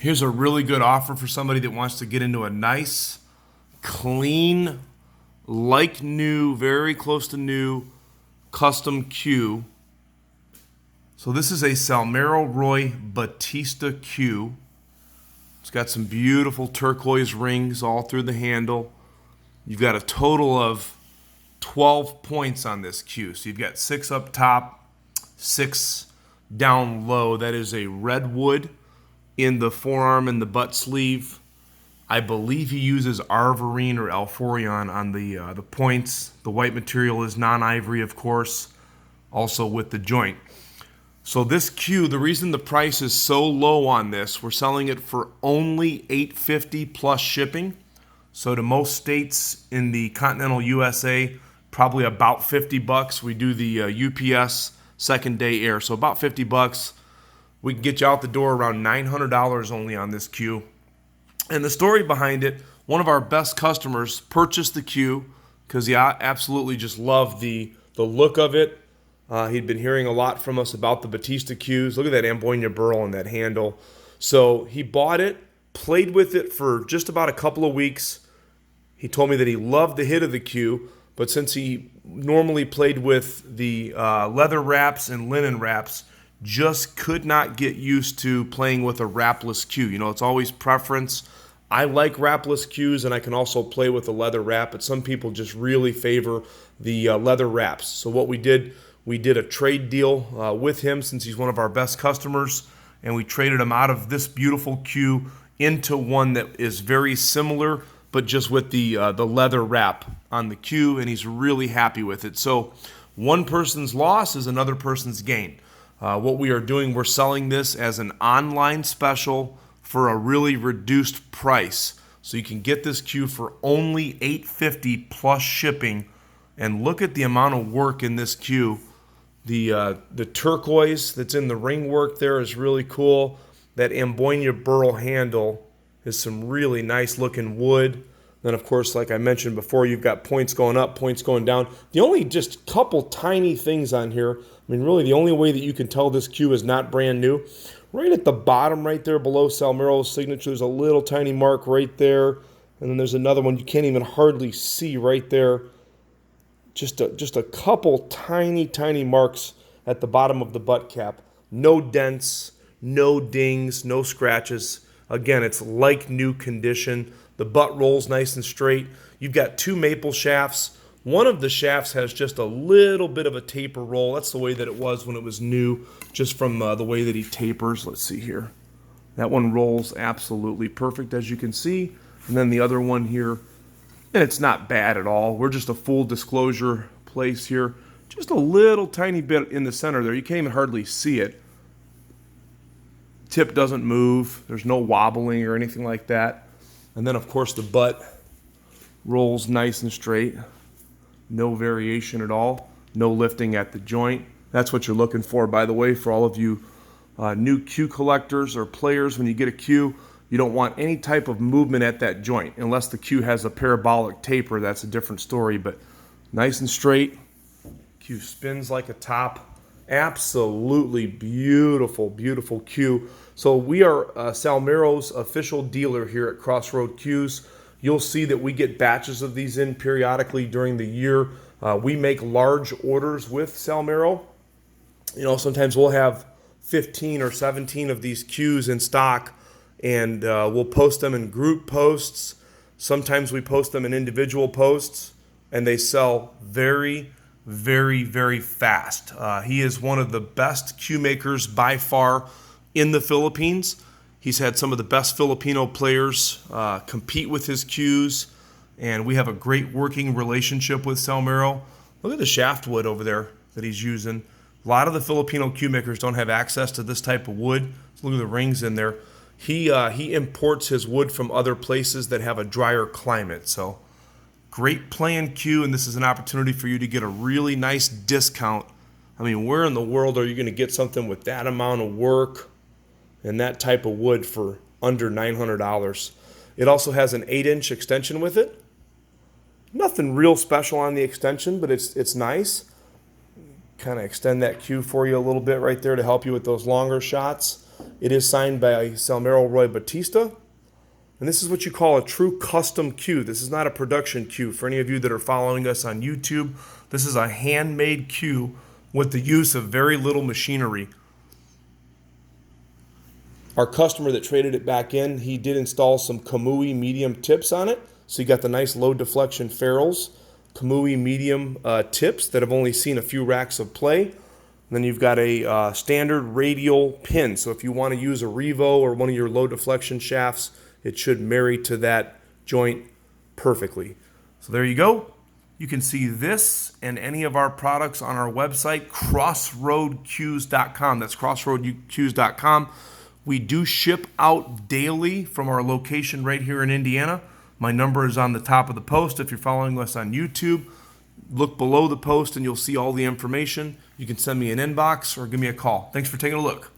Here's a really good offer for somebody that wants to get into a nice, clean, like new, very close to new, custom cue. So this is a Salmero Roy Bautista cue. It's got some beautiful turquoise rings all through the handle. You've got a total of 12 points on this cue. So you've got 6 up top, 6 down low. That is a Redwood in the forearm and the butt sleeve. I believe he uses Arvarine or Alforion on the points. The white material is non-ivory, of course, also with the joint. So this cue, the reason the price is so low on this, we're selling it for only $850 plus shipping. So to most states in the continental USA, probably about $50. We do the UPS second day air, so about $50. We can get you out the door around $900 only on this cue. And the story behind it, one of our best customers purchased the cue because he absolutely just loved the look of it. He'd been hearing a lot from us about the Bautista cues. Look at that Amboyna Burl on that handle. So he bought it, played with it for just about a couple of weeks. He told me that he loved the hit of the cue, but since he normally played with the leather wraps and linen wraps, just could not get used to playing with a wrapless cue. You know, it's always preference. I like wrapless cues, and I can also play with a leather wrap, but some people just really favor the leather wraps. So what we did a trade deal with him since he's one of our best customers, and we traded him out of this beautiful cue into one that is very similar, but just with the leather wrap on the cue, and he's really happy with it. So one person's loss is another person's gain. What we are doing, we're selling this as an online special for a really reduced price. So you can get this cue for only $850 plus shipping. And look at the amount of work in this cue. The turquoise that's in the ring work there is really cool. That Amboyna Burl handle is some really nice looking wood. Then, of course, like I mentioned before, you've got points going up, points going down. The only just couple tiny things on here, I mean, really the only way that you can tell this cue is not brand new, right at the bottom right there below Salmero's signature, there's a little tiny mark right there. And then there's another one you can't even hardly see right there. Just a couple tiny marks at the bottom of the butt cap. No dents, no dings, no scratches. Again, it's like new condition. The butt rolls nice and straight. You've got 2 maple shafts. One of the shafts has just a little bit of a taper roll. That's the way that it was when it was new, just from the way that he tapers. Let's see here. That one rolls absolutely perfect, as you can see. And then the other one here, and it's not bad at all. We're just a full disclosure place here. Just a little tiny bit in the center there. You can't even hardly see it. Tip doesn't move. There's no wobbling or anything like that. And then, of course, the butt rolls nice and straight. No variation at all. No lifting at the joint. That's what you're looking for, by the way, for all of you new cue collectors or players. When you get a cue, you don't want any type of movement at that joint. Unless the cue has a parabolic taper, that's a different story. But nice and straight. Cue spins like a top. Absolutely beautiful, beautiful cue. So we are Salmero's official dealer here at Crossroad Cues. You'll see that we get batches of these in periodically during the year. We make large orders with Salmero. You know, sometimes we'll have 15 or 17 of these cues in stock, and we'll post them in group posts. Sometimes we post them in individual posts, and they sell very fast. He is one of the best cue makers by far in the Philippines. He's had some of the best Filipino players compete with his cues, and we have a great working relationship with Salmero. Look at the shaft wood over there that he's using. A lot of the Filipino cue makers don't have access to this type of wood. Look at the rings in there. He imports his wood from other places that have a drier climate. So great playing cue, and this is an opportunity for you to get a really nice discount. I mean, where in the world are you going to get something with that amount of work and that type of wood for under $900? It also has an 8-inch extension with it. Nothing real special on the extension, but it's nice. Kind of extend that cue for you a little bit right there to help you with those longer shots. It is signed by Salmero Bautista. And this is what you call a true custom cue. This is not a production cue. For any of you that are following us on YouTube, this is a handmade cue with the use of very little machinery. Our customer that traded it back in, he did install some Kamui medium tips on it. So you got the nice low deflection ferrules, Kamui medium tips that have only seen a few racks of play. And then you've got a standard radial pin. So if you want to use a Revo or one of your low deflection shafts, it should marry to that joint perfectly. So there you go. You can see this and any of our products on our website, crossroadcues.com. That's crossroadcues.com. We do ship out daily from our location right here in Indiana. My number is on the top of the post. If you're following us on YouTube, look below the post and you'll see all the information. You can send me an inbox or give me a call. Thanks for taking a look.